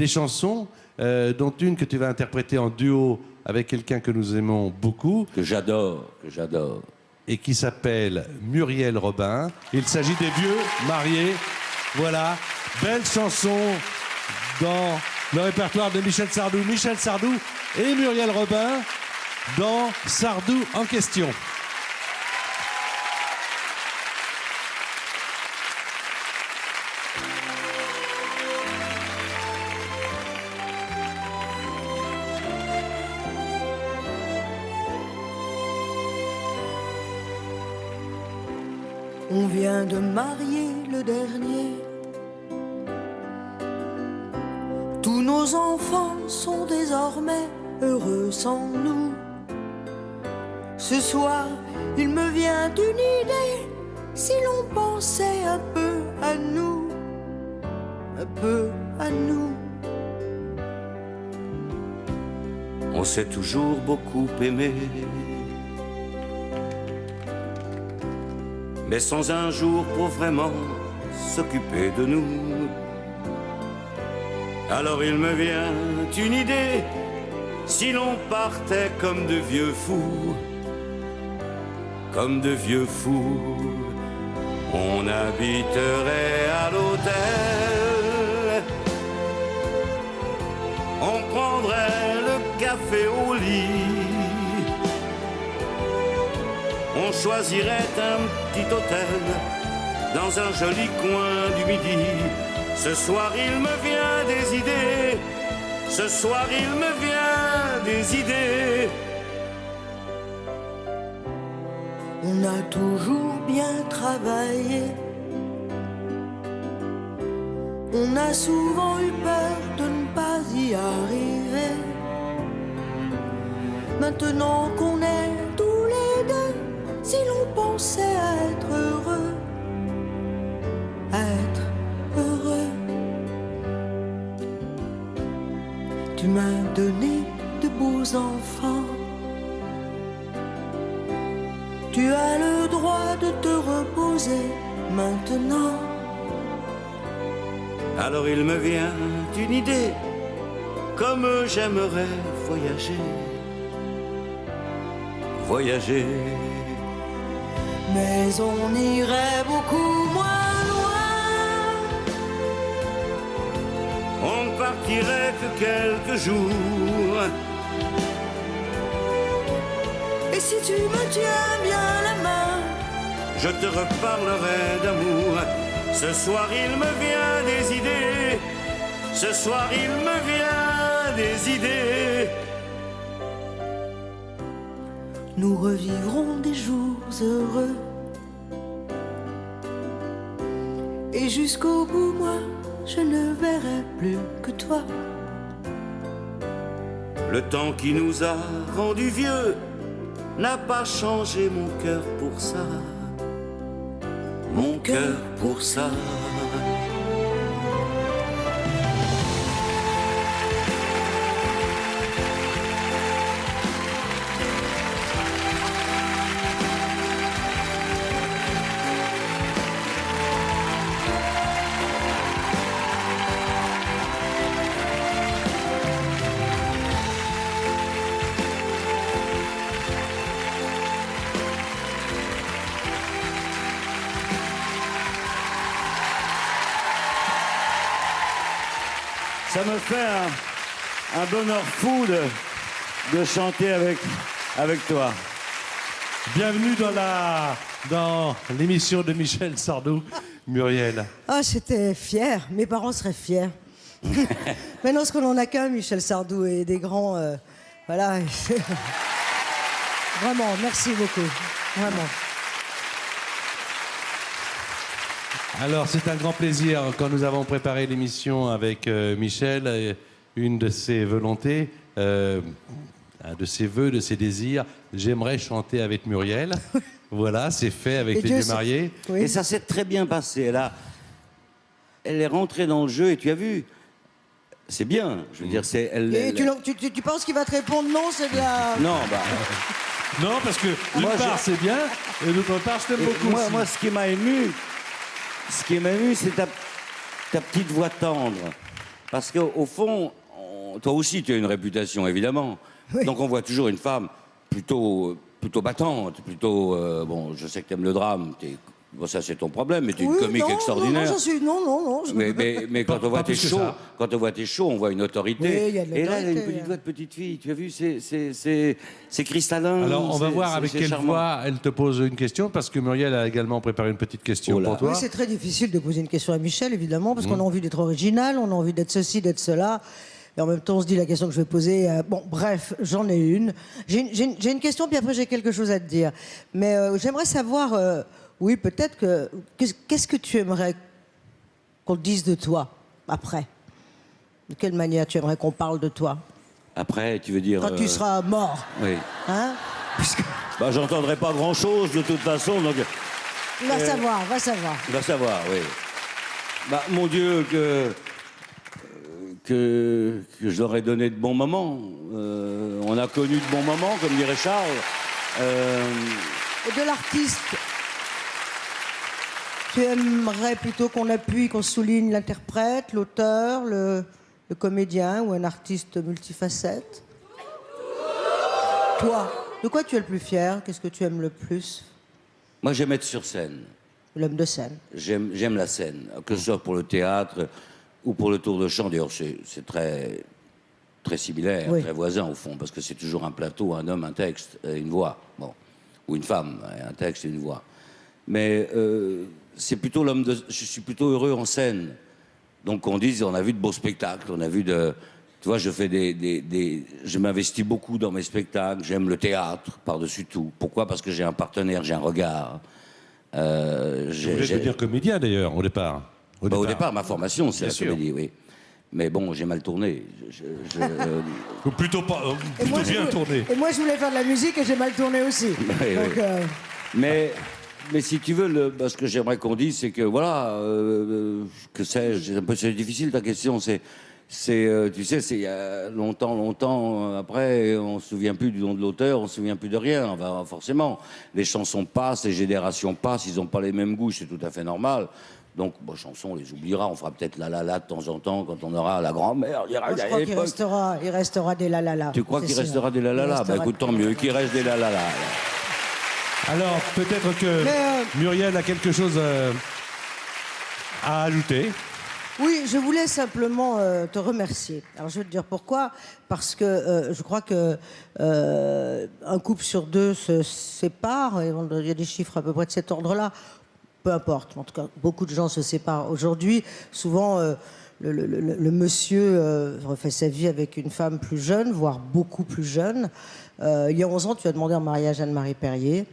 des chansons, dont une que tu vas interpréter en duo avec quelqu'un que nous aimons beaucoup. Que j'adore, que j'adore. Et qui s'appelle Muriel Robin. Il s'agit des Vieux Mariés. Voilà, belle chanson dans le répertoire de Michel Sardou. Michel Sardou et Muriel Robin dans Sardou en question. On vient de marier le dernier. Tous nos enfants sont désormais heureux sans nous. Ce soir, il me vient une idée. Si l'on pensait un peu à nous, un peu à nous. On s'est toujours beaucoup aimé, mais sans un jour pour vraiment s'occuper de nous. Alors il me vient une idée, si l'on partait comme de vieux fous, comme de vieux fous, on habiterait à l'hôtel, on prendrait le café au lit, on choisirait un petit hôtel dans un joli coin du midi. Ce soir il me vient des idées, ce soir il me vient des idées. On a toujours bien travaillé. On a souvent eu peur de ne pas y arriver. Maintenant qu'on est tous les deux, si l'on pensait à être heureux, à être heureux. Tu m'as donné de beaux enfants. Tu as le droit de te reposer maintenant. Alors il me vient une idée, comme j'aimerais voyager, voyager. Mais on irait beaucoup moins loin. On ne partirait que quelques jours. Et si tu me tiens bien la main, je te reparlerai d'amour. Ce soir il me vient des idées, ce soir il me vient des idées. nous revivrons des jours heureux. Et jusqu'au bout, moi, je ne verrai plus que toi. Le temps qui nous a rendus vieux n'a pas changé mon cœur pour ça. Mon cœur pour ça. Ça me fait un bonheur fou de chanter avec toi. Bienvenue dans l'émission de Michel Sardou, Muriel. Ah, j'étais fière. Mes parents seraient fiers. Maintenant, ce que l'on a qu'un, Michel Sardou, et des grands... voilà. Vraiment, merci beaucoup. Vraiment. Alors, c'est un grand plaisir quand nous avons préparé l'émission avec Michel, une de ses volontés, un de ses vœux, de ses désirs, j'aimerais chanter avec Muriel. Voilà, c'est fait avec les vieux mariés. Oui. Et ça s'est très bien passé. Elle est rentrée dans le jeu et tu as vu, c'est bien. Je veux dire, c'est... Et tu penses qu'il va te répondre non, c'est de la... Non, bah... Non, parce que d'une part, c'est bien, et d'autre part, je t'aime beaucoup aussi. Moi, ce qui m'a ému, c'est ta petite voix tendre. Parce qu'au fond, toi aussi, tu as une réputation, évidemment. Oui. Donc on voit toujours une femme plutôt battante, plutôt... bon, je sais que tu aimes le drame, bon, ça c'est ton problème, mais tu es une Oui, comique non, extraordinaire. Non, non, je suis... Non. Mais quand on voit tes shows, on voit une autorité. Oui, il y a de Et là, elle a une l'autorité, petite voix de petite fille. Tu as vu, c'est cristallin. Alors, on va voir avec quelle charmant. voix elle te pose une question, parce que Muriel a également préparé une petite question Oh là. pour toi. Oui, c'est très difficile de poser une question à Michel, évidemment, parce qu'on a envie d'être original, on a envie d'être ceci, d'être cela. Et en même temps, on se dit la question que je vais poser. Bon, bref, j'en ai une. J'ai une question, puis après, j'ai quelque chose à te dire. Mais j'aimerais savoir, oui, peut-être qu'est-ce que tu aimerais qu'on te dise de toi, après? De quelle manière tu aimerais qu'on parle de toi? Après, tu veux dire... Quand tu seras mort. Oui. Hein? Puisque... Bah, j'entendrai pas grand-chose, de toute façon, donc... Va savoir, va savoir. Il va savoir, oui. Bah, mon Dieu, que je leur ai donné de bons moments. On a connu de bons moments, comme dirait Charles. Et de l'artiste, tu aimerais plutôt qu'on appuie, qu'on souligne l'interprète, l'auteur, le comédien ou un artiste multifacette? Toi, de quoi tu es le plus fier? Qu'est-ce que tu aimes le plus? Moi, j'aime être sur scène. L'homme de scène. J'aime la scène, que ce soit pour le théâtre ou pour le tour de chant. D'ailleurs, c'est très, très similaire, Oui. très voisin au fond, parce que c'est toujours un plateau, un homme, un texte, une voix. Bon. Ou une femme, un texte et une voix. Mais c'est plutôt l'homme de... Je suis plutôt heureux en scène. Donc on dit, on a vu de beaux spectacles, on a vu de... Tu vois, je fais je m'investis beaucoup dans mes spectacles, j'aime le théâtre par-dessus tout. Pourquoi? Parce que j'ai un partenaire, j'ai un regard. Tu voulais devenir comédien, d'ailleurs, au départ. Au départ, ma formation, c'est Bien la sûr. comédie, oui. Mais bon, j'ai mal tourné. Ou plutôt pas, Et moi, plutôt bien tourné. Et moi, je voulais faire de la musique et j'ai mal tourné aussi. Oui, Donc, oui. Mais si tu veux, ce que j'aimerais qu'on dise, c'est que voilà, que sais-je, c'est difficile ta question. Tu sais, c'est il y a longtemps après, on se souvient plus du nom de l'auteur, on se souvient plus de rien. Enfin, forcément, les chansons passent, les générations passent, ils n'ont pas les mêmes goûts, c'est tout à fait normal. Donc, bon, chansons, on les oubliera. On fera peut-être la la la de temps en temps quand on aura la grand-mère. moi, je crois qu'il restera des la la la. Tu crois C'est qu'il sûr. restera des la la Il la? Bah restera écoute, tant mieux qu'il reste des la la la. Alors, peut-être que Muriel a quelque chose à ajouter. Oui, je voulais simplement te remercier. Alors, je vais te dire pourquoi. Parce que je crois que un couple sur deux se sépare. Et il y a des chiffres à peu près de cet ordre-là. Peu importe. En tout cas, beaucoup de gens se séparent aujourd'hui. Souvent, le monsieur refait sa vie avec une femme plus jeune, voire beaucoup plus jeune. Il y a 11 ans, tu as demandé en mariage à Anne-Marie Perrier.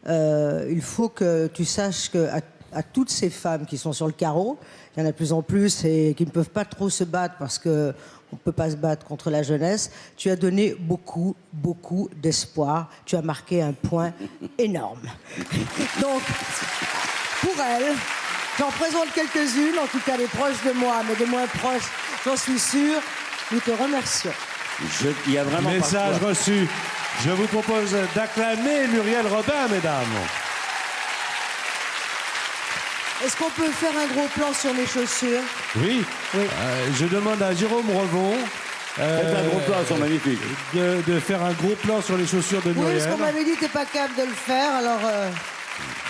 Il faut que tu saches qu'à toutes ces femmes qui sont sur le carreau, il y en a de plus en plus et qui ne peuvent pas trop se battre parce qu'on ne peut pas se battre contre la jeunesse, tu as donné beaucoup, beaucoup d'espoir. Tu as marqué un point énorme. Donc, pour elle, j'en présente quelques-unes, en tout cas les proches de moi, mais des moins proches, j'en suis sûre. Nous te remercions. Il y a vraiment Message reçu. Je vous propose d'acclamer Muriel Robin, mesdames. Est-ce qu'on peut faire un gros plan sur mes chaussures? Oui. Oui. Je demande à Jérôme Revon Faites un gros plan, elles sont magnifiques. de faire un gros plan sur les chaussures de Oui, Muriel. parce qu'on m'avait dit que t'es pas capable de le faire, alors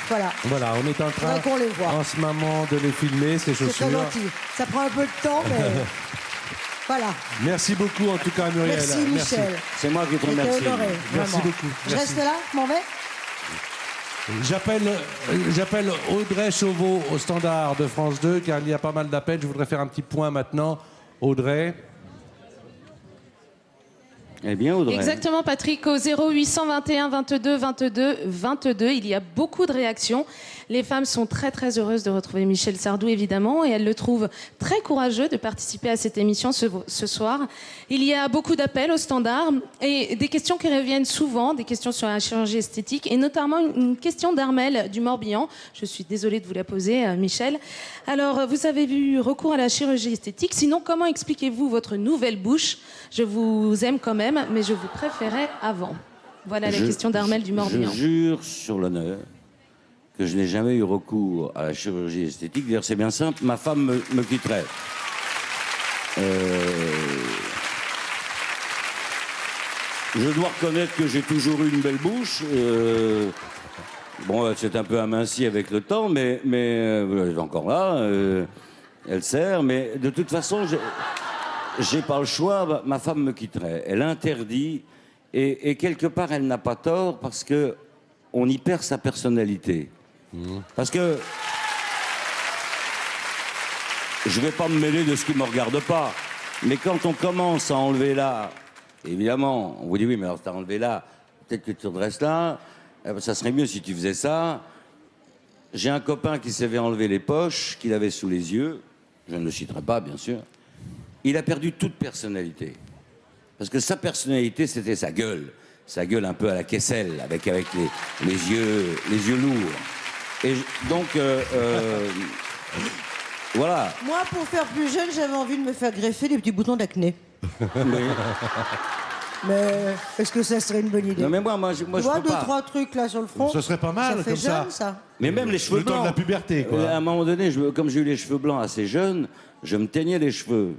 voilà. Voilà, on est en train Faudrait qu'on les voit. en ce moment de les filmer, ces C'est chaussures. très gentil. Ça prend un peu de temps, mais voilà. Merci beaucoup en tout cas Muriel. Merci Michel. C'est moi qui te J'étais remercie. honorée, Merci vraiment. beaucoup. Je Merci. reste là, je m'en vais. J'appelle Audrey Chauveau au standard de France 2 car il y a pas mal d'appels. Je voudrais faire un petit point maintenant. Audrey. Eh bien, Audrey. Exactement, Patrick, au 0821 22 22 22. Il y a beaucoup de réactions. Les femmes sont très très heureuses de retrouver Michel Sardou, évidemment, et elles le trouvent très courageux de participer à cette émission ce soir. Il y a beaucoup d'appels au standard et des questions qui reviennent souvent, des questions sur la chirurgie esthétique, et notamment une question d'Armel du Morbihan. Je suis désolée de vous la poser, Michel. Alors, vous avez eu recours à la chirurgie esthétique. Sinon, comment expliquez-vous votre nouvelle bouche? Je vous aime quand même, mais je vous préférais avant. Voilà la question d'Armel du Morbihan. Je jure sur l'honneur que je n'ai jamais eu recours à la chirurgie esthétique. D'ailleurs, c'est bien simple, ma femme me quitterait. Je dois reconnaître que j'ai toujours eu une belle bouche. Bon, c'est un peu aminci avec le temps, mais elle est encore là. Elle sert, mais de toute façon, j'ai pas le choix. Ma femme me quitterait. Elle interdit, et quelque part, elle n'a pas tort parce que on y perd sa personnalité. Parce que je vais pas me mêler de ce qui me regarde pas, mais quand on commence à enlever là, évidemment, on vous dit oui, mais alors t'as enlevé là, peut-être que tu redresses là. Eh ben, ça serait mieux si tu faisais ça. J'ai un copain qui s'avait enlevé les poches qu'il avait sous les yeux. Je ne le citerai pas, bien sûr. Il a perdu toute personnalité. Parce que sa personnalité, c'était sa gueule. Sa gueule un peu à la Kessel, avec les yeux lourds. Et donc, voilà. Moi, pour faire plus jeune, j'avais envie de me faire greffer des petits boutons d'acné. Mais est-ce que ça serait une bonne idée? Non, mais moi, je Tu vois, peux deux, pas. trois trucs là sur le front. Ce serait pas mal, Ça fait comme jeune, ça. ça. Mais même les cheveux Le temps blancs. de la puberté, quoi. À un moment donné, comme j'ai eu les cheveux blancs assez jeunes, je me teignais les cheveux.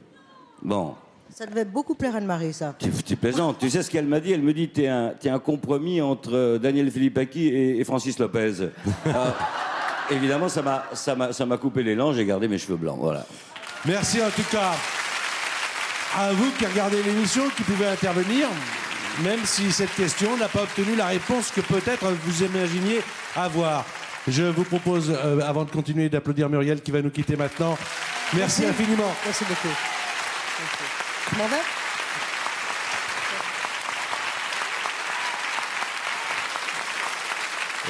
Bon. Ça devait beaucoup plaire à Anne-Marie, ça. Tu plaisantes. Tu sais ce qu'elle m'a dit? Elle me dit, t'es un compromis entre Daniel Philippaki et Francis Lopez. Évidemment, ça m'a coupé l'élan, j'ai gardé mes cheveux blancs, voilà. Merci en tout cas à vous qui regardez l'émission, qui pouvez intervenir, même si cette question n'a pas obtenu la réponse que peut-être vous imaginiez avoir. Je vous propose, avant de continuer, d'applaudir Muriel qui va nous quitter maintenant. Merci infiniment. Merci beaucoup. Je m'en vais.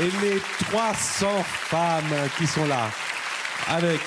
Et les 300 femmes qui sont là, avec